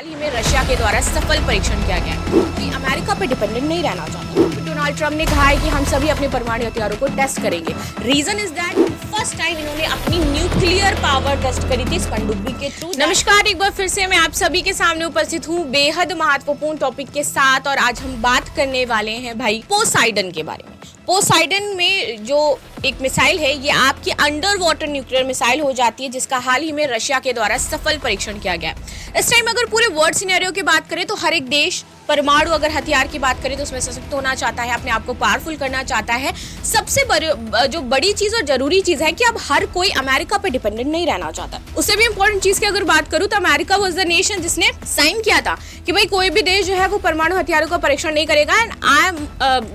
हाल ही में रशिया के द्वारा सफल परीक्षण किया गया है कि अमेरिका पे डिपेंडेंट नहीं रहना चाहता। डोनाल्ड ट्रंप ने कहा है कि हम सभी अपने परमाणु हथियारों को टेस्ट करेंगे। Reason is that first time इन्होंने अपनी न्यूक्लियर पावर टेस्ट करी थी इस पनडुब्बी के थ्रू। नमस्कार, एक बार फिर से मैं आप सभी के सामने उपस्थित हूँ बेहद महत्वपूर्ण टॉपिक के साथ, और आज हम बात करने वाले हैं भाई पोसाइडन के बारे में। पोसाइडन में जो एक मिसाइल है, ये आपकी अंडर वाटर न्यूक्लियर मिसाइल हो जाती है, जिसका हाल ही में रशिया के द्वारा सफल परीक्षण किया गया है। इस टाइम अगर पूरे वर्ल्ड सिनेरियो की बात करें तो हर एक देश परमाणु अगर हथियार की बात करें तो उसमें सशक्त होना चाहता है, अपने आप को पावरफुल करना चाहता है। सबसे जो बड़ी चीज और जरूरी चीज है कि अब हर कोई अमेरिका पे डिपेंडेंट नहीं रहना चाहता। उससे भी इंपॉर्टेंट चीज की अगर बात करूं तो अमेरिका वाज द नेशन जिसने साइन किया था कि भाई कोई भी देश जो है वो परमाणु हथियारों का परीक्षण नहीं करेगा, and I am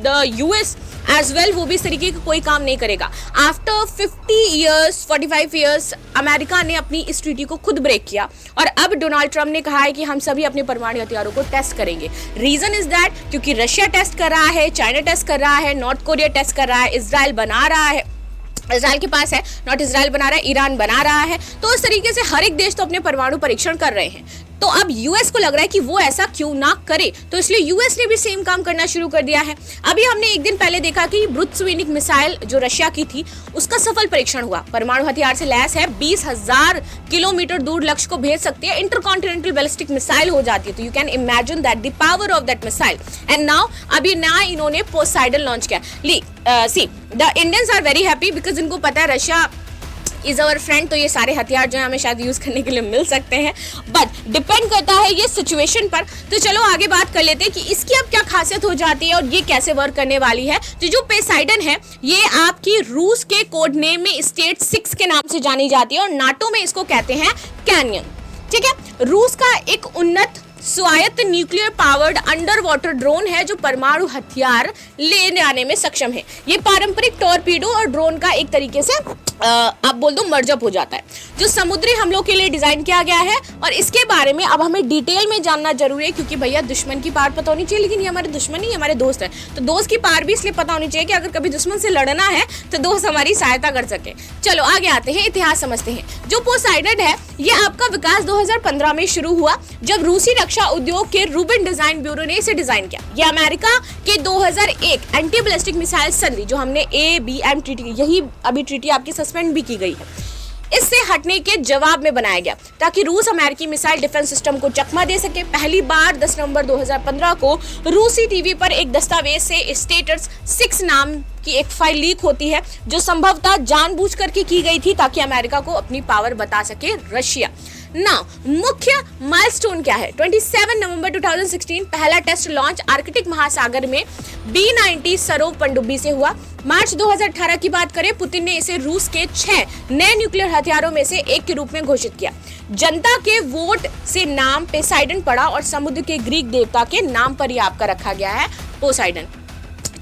the US as well, वो भी इस तरीके का कोई काम नहीं करेगा। आफ्टर 45 ईयर्स अमेरिका ने अपनी इस ट्रीटी को खुद ब्रेक किया, और अब डोनाल्ड ट्रंप ने कहा है कि हम सभी अपने परमाणु हथियारों को टेस्ट करेंगे। रीजन इज दैट क्योंकि रशिया टेस्ट कर रहा है, चाइना टेस्ट कर रहा है, नॉर्थ कोरिया टेस्ट कर रहा है, इजराइल बना रहा है, इजराइल के पास है, नॉट इजराइल बना रहा है, ईरान बना रहा है। तो इस तरीके से हर एक देश तो अपने परमाणु परीक्षण कर रहे हैं। तो अब यूएस को लग रहा है कि वो ऐसा क्यों ना करे, तो इसलिए यूएस ने भी सेम काम करना शुरू कर दिया है। अभी हमने एक दिन पहले देखा कि ब्रुत्सविनिक मिसाइल जो रशिया की थी उसका सफल परीक्षण हुआ। परमाणु हथियार से लैस है, 20,000 किलोमीटर दूर लक्ष्य को भेज सकती है, इंटरकॉन्टिनेंटल बैलिस्टिक मिसाइल हो जाती है। तो you can imagine that the power of that missile. And now अभी नया इन्होंने पोसाइडन लॉन्च किया। See the Indians are very happy because इनको पता है रशिया इज अवर फ्रेंड, तो ये सारे हथियार जो है हमें शायद यूज करने के लिए मिल सकते हैं, बट डिपेंड करता है ये सिचुएशन पर। तो चलो आगे बात कर लेते हैं कि इसकी अब क्या खासियत हो जाती है और ये कैसे वर्क करने वाली है। तो जो पोसाइडन है ये आपकी रूस के कोड नेम में स्टेट 6 के नाम से जानी जाती है, और नाटो में इसको कहते हैं कैनियन। ठीक है, रूस का एक उन्नत स्वायत्त nuclear powered under water drone है जो परमाणु हथियार ले आने में सक्षम है। ये पारंपरिक टॉर्पीडो और ड्रोन का एक तरीके से आप बोल दो मर्जअप हो जाता है, जो समुद्री हमलों के लिए डिजाइन किया गया है। और इसके बारे में अब हमें डिटेल में जानना जरूरी है, क्योंकि भैया दुश्मन की पार पता होनी चाहिए, लेकिन ये हमारे दुश्मन नहीं, हमारे दोस्त है। तो दोस्त की पार भी इसलिए पता होनी चाहिए कि अगर कभी दुश्मन से लड़ना है तो दोस्त हमारी सहायता कर सके। चलो आगे आते हैं, इतिहास समझते हैं। जो पोसाइडन है ये आपका विकास 2015 में शुरू हुआ, जब रूसी रक्षा उद्योग के रूबेन डिजाइन ब्यूरो ने इसे डिजाइन किया। ये अमेरिका के 2001 एंटी बैलिस्टिक मिसाइल संधि, जो हमने ABM ट्रीटी, यही अभी ट्रीटी आपकी सस्पेंड भी की गई है, इससे हटने के जवाब में बनाया गया ताकि रूस अमेरिकी मिसाइल डिफेंस सिस्टम को चकमा दे सके। पहली बार 10 नवंबर 2015 को रूसी टीवी पर एक दस्तावेज से स्टेटस 6 नाम की एक फाइल लीक होती है, जो संभवतः जानबूझ करके की गई थी ताकि अमेरिका को अपनी पावर बता सके रशिया। ना मुख्य माइलस्टोन क्या है? 27 नवंबर 2016 पहला टेस्ट लॉन्च आर्कटिक महासागर में B-90 सरोव पनडुब्बी से हुआ। मार्च 2018 की बात करें, पुतिन ने इसे रूस के 6 नए न्यूक्लियर हथियारों में से एक के रूप में घोषित किया। जनता के वोट से नाम पोसाइडन पड़ा, और समुद्र के ग्रीक देवता के नाम पर ही आपका रखा गया है पोसाइडन।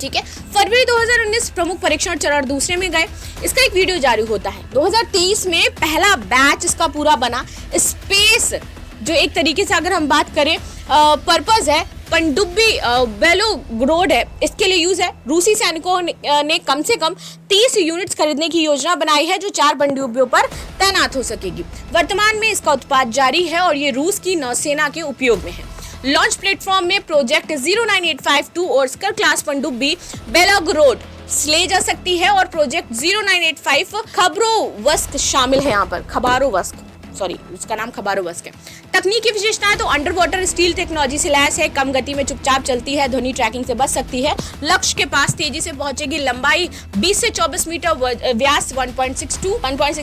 ठीक है, फरवरी 2019 प्रमुख परीक्षण चरण दूसरे में गए। इसका एक वीडियो जारी होता है। 2023 में पहला बैच इसका पूरा बना। स्पेस जो एक तरीके से अगर हम बात करें पर्पस है, पनडुब्बी बेलोग्रोड है, इसके लिए यूज है। रूसी सैनिकों ने कम से कम 30 यूनिट्स खरीदने की योजना बनाई है, जो 4 पनडुब्बियों पर तैनात हो सकेगी। वर्तमान में इसका उत्पाद जारी है और ये रूस की नौसेना के उपयोग में है। लॉन्च प्लेटफॉर्म में प्रोजेक्ट 09852 और स्कर क्लास पनडुब्बी बेलोग्रोड ले जा सकती है, और प्रोजेक्ट 0985 खबरोवस्क शामिल है। यहाँ पर खबारोवस्क, सॉरी उसका नाम खबारोवस्क है। तकनीकी विशेषताएं तो अंडर वाटर स्टील टेक्नोलॉजी से लैस है, कम गति में चुपचाप चलती है, ध्वनि ट्रैकिंग से बच सकती है, लक्ष्य के पास तेजी से पहुंचेगी, लंबाई 20 से 24 मीटर, व्यास 1.6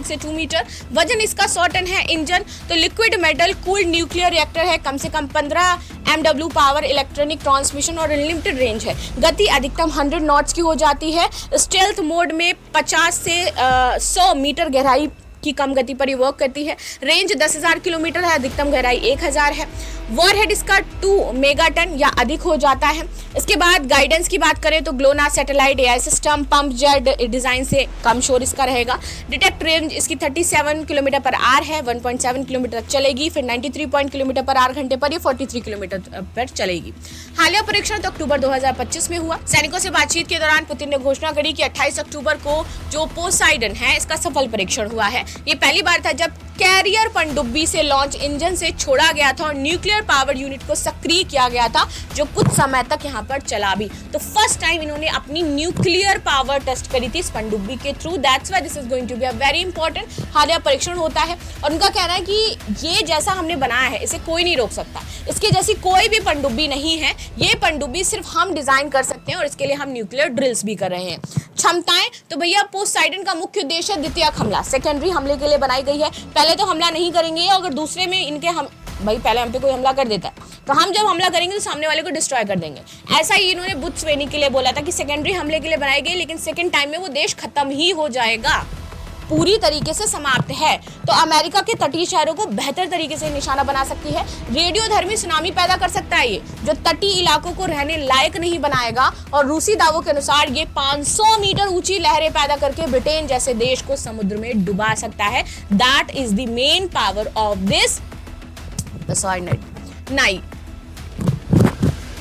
से 2 मीटर, वजन इसका 100 टन है। इंजन तो liquid metal cooled nuclear reactor है, कम से कम 15 MW पावर, इलेक्ट्रॉनिक ट्रांसमिशन और अनलिमिटेड रेंज है। गति अधिकतम 100 नॉट्स की हो जाती है। स्टेल्थ मोड में 50 से 100 मीटर गहराई की कम गति पर ये वर्क करती है। रेंज 10,000 किलोमीटर है, अधिकतम गहराई 1,000 है। वॉरहेड इसका 2 मेगाटन या अधिक हो जाता है। इसके बाद गाइडेंस की बात करें तो GLONASS satellite AI system, pump jet design से कम शोर इसका रहेगा। डिटेक्ट रेंज इसकी 37 किलोमीटर पर आवर है, 1.7 किलोमीटर तक चलेगी। फिर 93 किलोमीटर पर आवर घंटे पर ये 43 किलोमीटर पर चलेगी। हालिया परीक्षण तो अक्टूबर 2025 में हुआ। सैनिकों से बातचीत के दौरान पुतिन ने घोषणा करी कि 28 अक्टूबर को जो पोसाइडन है इसका सफल परीक्षण हुआ है। ये पहली बार था जब कैरियर पनडुब्बी से लॉन्च इंजन से छोड़ा गया था और न्यूक्लियर पावर यूनिट को सक्रिय किया गया था, जो कुछ समय तक यहाँ पर चला भी। तो फर्स्ट टाइम इन्होंने अपनी न्यूक्लियर पावर टेस्ट करी थी इस पनडुब्बी के through. That's why this is going to be a very important. हालिया परीक्षण होता है और उनका कहना है कि ये जैसा हमने बनाया है इसे कोई नहीं रोक सकता, इसके जैसी कोई भी पनडुब्बी नहीं है। ये पनडुब्बी सिर्फ हम डिजाइन कर सकते हैं और इसके लिए हम न्यूक्लियर ड्रिल्स भी कर रहे हैं। क्षमताएं तो भैया पोसाइडन का मुख्य उद्देश्य द्वितीयक हमला, सेकेंडरी हमले के लिए बनाई गई है। पहले तो हमला नहीं करेंगे, अगर दूसरे में इनके हम भाई पहले हम पे कोई हमला कर देता है तो हम जब हमला करेंगे तो सामने वाले को डिस्ट्रॉय कर देंगे। ऐसा ही इन्होंने बुत्सवाना के लिए बोला था कि सेकेंडरी हमले के लिए बनाई गई, लेकिन सेकेंड टाइम में वो देश खत्म ही हो जाएगा, पूरी तरीके से समाप्त है। तो अमेरिका के तटीय शहरों को बेहतर तरीके से निशाना बना सकती है। रेडियोधर्मी सुनामी पैदा कर सकता है ये, जो तटीय इलाकों को रहने लायक नहीं बनाएगा। और रूसी दावों के अनुसार ये 500 मीटर ऊंची लहरें पैदा करके ब्रिटेन जैसे देश को समुद्र में डुबा सकता है। That is the main power of this नहीं,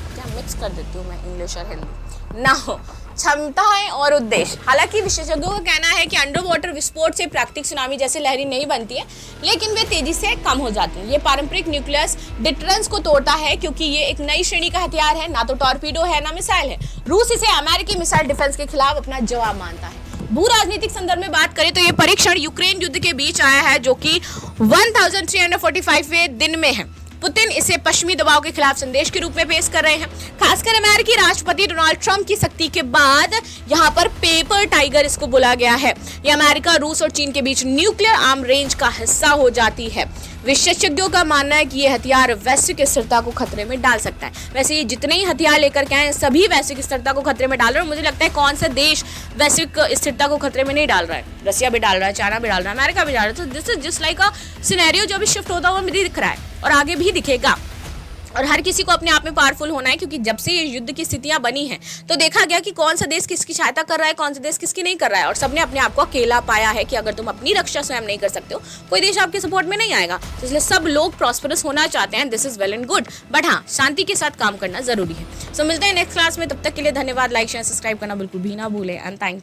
क्या मिक्स कर देती हूँ मैं इंग्लिश और हिंदी ना हो। क्षमताएं और उद्देश्य, हालांकि विशेषज्ञों का कहना है कि अंडर वाटर विस्फोट से प्राकृतिक सुनामी जैसे लहरें नहीं बनती है, लेकिन वे तेजी से कम हो जाती हैं। ये पारंपरिक न्यूक्लियस डिटरेंस को तोड़ता है, क्योंकि ये एक नई श्रेणी का हथियार है, ना तो टॉर्पीडो है ना मिसाइल है। रूस इसे अमेरिकी मिसाइल डिफेंस के खिलाफ अपना जवाब मानता है। भू राजनीतिक संदर्भ में बात करें तो ये परीक्षण यूक्रेन युद्ध के बीच आया है, जो कि 1345वें दिन में है। पुतिन इसे पश्चिमी दबाव के खिलाफ संदेश के रूप में पेश कर रहे हैं। खासकर अमेरिकी राष्ट्रपति डोनाल्ड ट्रंप की सख्ती के बाद यहाँ पर पेपर टाइगर इसको बोला गया है। ये अमेरिका, रूस और चीन के बीच न्यूक्लियर आर्म रेंज का हिस्सा हो जाती है। विशेषज्ञों का मानना है कि ये हथियार वैश्विक स्थिरता को खतरे में डाल सकता है। वैसे ये जितने ही हथियार लेकर के आए सभी वैश्विक स्थिरता को खतरे में डाल रहे हैं। मुझे लगता है कौन सा देश वैश्विक स्थिरता को खतरे में नहीं डाल रहा है? रसिया भी डाल रहा है, चाइना भी डाल रहा है, अमेरिका भी डाल रहा है। तो this is just like a scenario जो अभी शिफ्ट होता हुआ मुझे दिख रहा है और आगे भी दिखेगा। और हर किसी को अपने आप में पावरफुल होना है, क्योंकि जब से ये युद्ध की स्थितियां बनी हैं तो देखा गया कि कौन सा देश किसकी सहायता कर रहा है, कौन सा देश किसकी नहीं कर रहा है। और सबने अपने आप को अकेला पाया है कि अगर तुम अपनी रक्षा स्वयं नहीं कर सकते हो, कोई देश आपके सपोर्ट में नहीं आएगा। तो इसलिए सब लोग प्रॉस्परस होना चाहते हैं, this is well and good, but हाँ, शांति के साथ काम करना जरूरी है। सो मिलते हैं नेक्स्ट क्लास में, तब तक के लिए धन्यवाद। लाइक शेयर सब्सक्राइब करना बिल्कुल भी ना भूलें एंड थैंक यू।